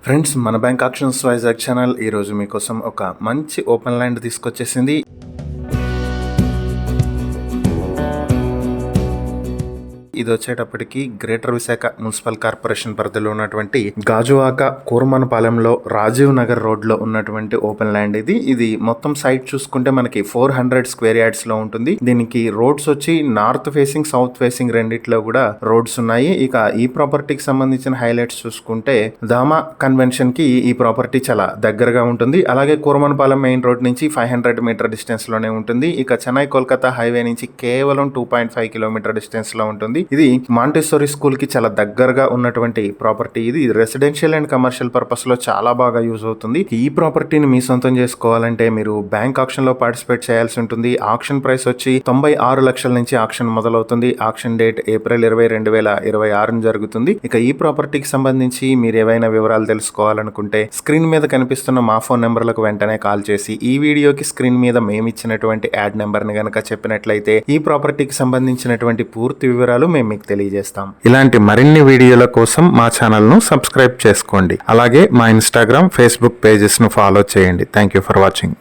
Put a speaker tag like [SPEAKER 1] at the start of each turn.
[SPEAKER 1] Friends, మన bank actions Vizag channel ఈరోజు మీకోసం ఒక మంచి ఓపెన్ ల్యాండ్ తీసుకొచ్చేసింది. ఇది వచ్చేటప్పటికి గ్రేటర్ విశాఖ మున్సిపల్ కార్పొరేషన్ పరిధిలో ఉన్నటువంటి గాజువాక కూరమనపాలెంలో రాజీవ్ నగర్ రోడ్ లో ఉన్నటువంటి ఓపెన్ ల్యాండ్ ఇది మొత్తం సైట్ చూసుకుంటే మనకి 400 స్క్వేర్ యార్డ్స్ లో ఉంటుంది. దీనికి రోడ్స్ వచ్చి నార్త్ ఫేసింగ్, సౌత్ ఫేసింగ్ రెండిట్లో కూడా రోడ్స్ ఉన్నాయి. ఇక ఈ ప్రాపర్టీకి సంబంధించిన హైలైట్స్ చూసుకుంటే దామా కన్వెన్షన్ కి ఈ ప్రాపర్టీ చాలా దగ్గరగా ఉంటుంది. అలాగే కూరమనపాలెం మెయిన్ రోడ్ నుంచి 500 మీటర్ డిస్టెన్స్ లోనే ఉంటుంది. ఇక చెన్నై కోల్కతా హైవే నుంచి కేవలం 2.5 కిలోమీటర్ డిస్టెన్స్ లో ఉంటుంది. ఇది మాంటెసోరీ స్కూల్ కి చాలా దగ్గరగా ఉన్నటువంటి ప్రాపర్టీ. ఇది రెసిడెన్షియల్ అండ్ కమర్షియల్ పర్పస్ లో చాలా బాగా యూజ్ అవుతుంది. ఈ ప్రాపర్టీని మీ సొంతం చేసుకోవాలంటే మీరు బ్యాంక్ ఆక్షన్ లో పార్టిసిపేట్ చేయాల్సి ఉంటుంది. ఆక్షన్ ప్రైస్ వచ్చి 96 లక్షల నుంచి ఆక్షన్ మొదలవుతుంది. ఆక్షన్ డేట్ ఏప్రిల్ 20, 2026 జరుగుతుంది. ఇక ఈ ప్రాపర్టీకి సంబంధించి మీరు ఏవైనా వివరాలు తెలుసుకోవాలనుకుంటే స్క్రీన్ మీద కనిపిస్తున్న మా ఫోన్ నెంబర్లకు వెంటనే కాల్ చేసి ఈ వీడియోకి స్క్రీన్ మీద మేము ఇచ్చినటువంటి యాడ్ నెంబర్ ని గనక చెప్పినట్లయితే ఈ ప్రాపర్టీకి సంబంధించినటువంటి పూర్తి వివరాలు మేము మీకు తెలియజేస్తాం. ఇలాంటి మరిన్ని వీడియోల కోసం మా ఛానల్ ను సబ్స్క్రైబ్ చేసుకోండి. అలాగే మా ఇన్స్టాగ్రామ్, ఫేస్బుక్ పేజెస్ ను ఫాలో చేయండి. Thank you for watching.